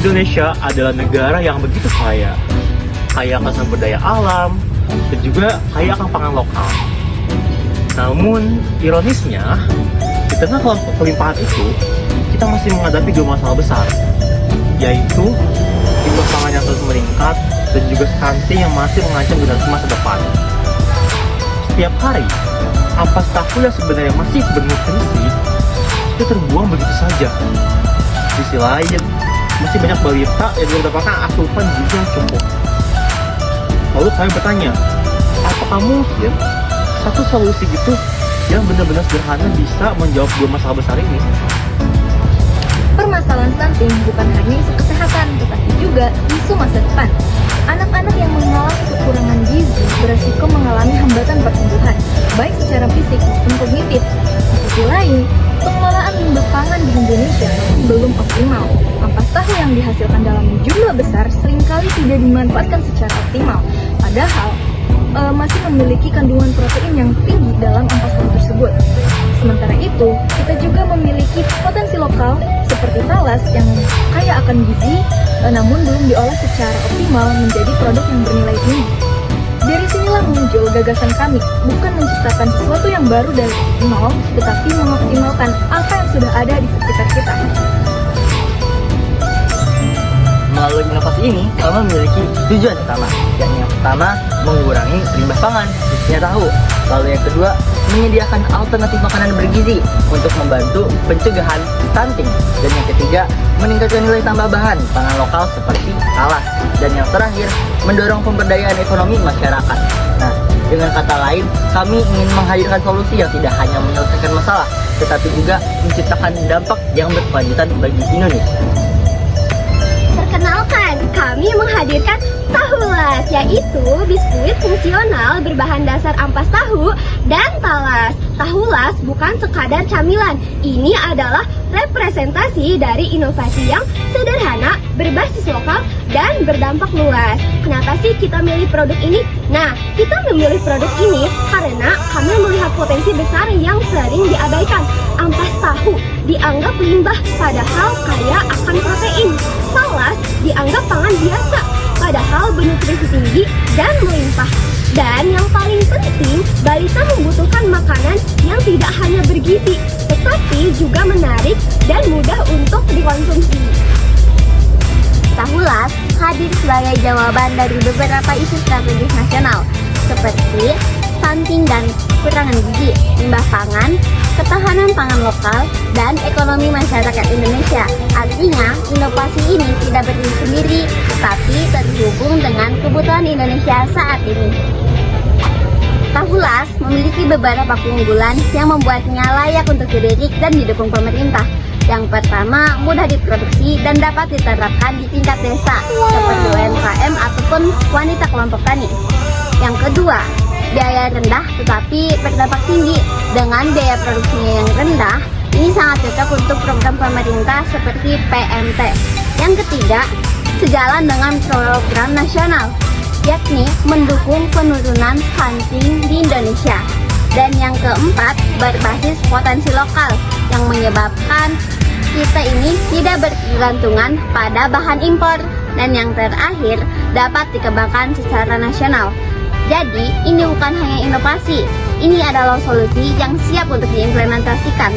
Indonesia adalah negara yang begitu kaya akan sumber daya alam, dan juga kaya akan pangan lokal. Namun, ironisnya, di tengah kelimpahan itu, kita masih menghadapi dua masalah besar, yaitu jumlah pangan yang terus meningkat dan juga stunting yang masih mengancam generasi masa depan. Setiap hari, ampas tahu yang sebenarnya masih bernutrisi itu terbuang begitu saja. Di sisi lain, masih banyak balita yang belum mendapatkan asupan gizi yang cukup. Lalu kami bertanya, apakah mungkin satu solusi gitu yang benar-benar sederhana bisa menjawab dua masalah besar ini? Permasalahan stunting bukan hanya isu kesehatan, tetapi juga isu masa depan. Anak-anak yang mengalami kekurangan gizi beresiko mengalami hambatan pertumbuhan, baik secara fisik maupun kognitif. Di sisi lain, pengelolaan limbah pangan di Indonesia masih belum optimal. Ampas tahu yang dihasilkan dalam jumlah besar seringkali tidak dimanfaatkan secara optimal. Padahal, masih memiliki kandungan protein yang tinggi dalam ampas tahu tersebut. Sementara itu, kita juga memiliki potensi lokal seperti talas yang kaya akan gizi, namun belum diolah secara optimal menjadi produk yang bernilai tinggi. Dari sinilah muncul gagasan kami, bukan menciptakan sesuatu yang baru dari nol, tetapi mengoptimalkan apa yang sudah ada di sekitar kita. Melalui inovasi ini, kami memiliki tujuan utama, yakni yang pertama, mengurangi limbah pangan, khususnya tahu. Lalu yang kedua, menyediakan alternatif makanan bergizi untuk membantu pencegahan stunting. Dan yang ketiga, meningkatkan nilai tambah bahan pangan lokal seperti talas. Dan yang terakhir, mendorong pemberdayaan ekonomi masyarakat. Nah, dengan kata lain, kami ingin menghadirkan solusi yang tidak hanya menyelesaikan masalah, tetapi juga menciptakan dampak yang berkelanjutan bagi Indonesia. Perkenalkan, kami menghadirkan Tahulas, yaitu biskuit fungsional berbahan dasar ampas tahu dan talas. Tahulas bukan sekadar camilan, ini adalah representasi dari inovasi yang sederhana, berbasis lokal, dan berdampak luas. Kenapa sih kita milih produk ini? Nah, kita memilih produk ini karena kami melihat potensi besar yang sering diabaikan. Ampas tahu dianggap limbah, padahal kaya akan protein. Talas dianggap pangan biasa, padahal bernutrisi tinggi dan melimpah. Dan yang paling penting, balita membutuhkan makanan yang tidak hanya bergizi, tetapi juga menarik dan mudah untuk dikonsumsi. Tahulas hadir sebagai jawaban dari beberapa isu strategis nasional, seperti stunting dan kekurangan gizi, limbah pangan, ketahanan pangan lokal, dan ekonomi masyarakat Indonesia. Artinya, inovasi ini tidak berdiri sendiri, tetapi terhubung dengan kebutuhan Indonesia saat ini. Tahulas memiliki beberapa keunggulan yang membuatnya layak untuk dilirik dan didukung pemerintah. Yang pertama, mudah diproduksi dan dapat diterapkan di tingkat desa, seperti UMKM ataupun wanita kelompok tani. Yang kedua, biaya rendah tetapi berdampak tinggi. Dengan biaya produksinya yang rendah, ini sangat cocok untuk program pemerintah seperti PMT. Yang ketiga, sejalan dengan program nasional, yakni mendukung penurunan stunting di Indonesia. Dan yang keempat, berbasis potensi lokal yang menyebabkan kita ini tidak bergantungan pada bahan impor. Dan yang terakhir, dapat dikembangkan secara nasional. Jadi, ini bukan hanya inovasi, ini adalah solusi yang siap untuk diimplementasikan.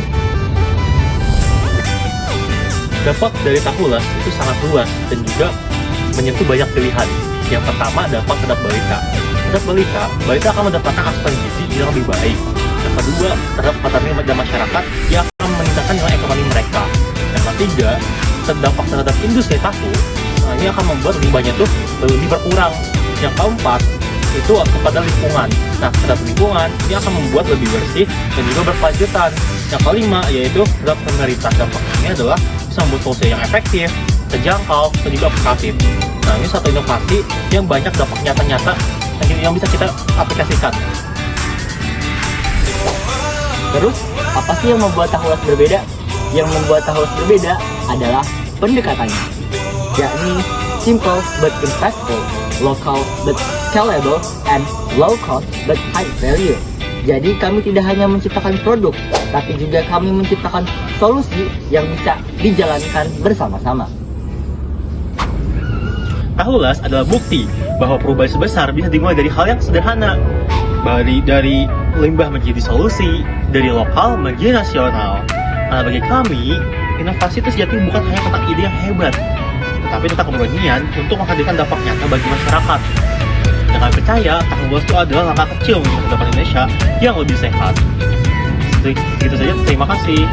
Dampak dari Tahulas itu sangat luas dan juga menyentuh banyak pilihan. Yang pertama, dampak terhadap balita. Terhadap balita akan mendapatkan asupan gizi yang lebih baik. Yang kedua, terhadap petani dan masyarakat yang akan meningkatkan nilai ekonomi mereka. Yang ketiga, terdampak terhadap industri tahu, ini akan membuat limbahnya tuh lebih berkurang. Yang keempat, itu kepada lingkungan. Nah, terhadap lingkungan, ini akan membuat lebih bersih dan juga berkelanjutan. Yang kelima, yaitu terhadap pemerintah. Dampak ini adalah bisa membuat solusi yang efektif, terjangkau, dan juga aplikatif. Nah, ini satu inovasi yang banyak dampak nyata-nyata yang bisa kita aplikasikan. Terus, apa sih yang membuat Tahulas berbeda? Yang membuat Tahulas berbeda adalah pendekatannya, yakni simple but impactful, local but scalable, and low cost but high value. Jadi kami tidak hanya menciptakan produk, tapi juga kami menciptakan solusi yang bisa dijalankan bersama-sama. Tahulas adalah bukti bahwa perubahan sebesar bisa dimulai dari hal yang sederhana. Dari limbah menjadi solusi, dari lokal menjadi nasional. Karena bagi kami, inovasi itu sejatinya bukan hanya tentang ide yang hebat, tetapi tentang keberanian untuk menghadirkan dampak nyata bagi masyarakat. Dan kami percaya, Tahulas itu adalah langkah kecil untuk masa depan Indonesia yang lebih sehat. Gitu saja, terima kasih.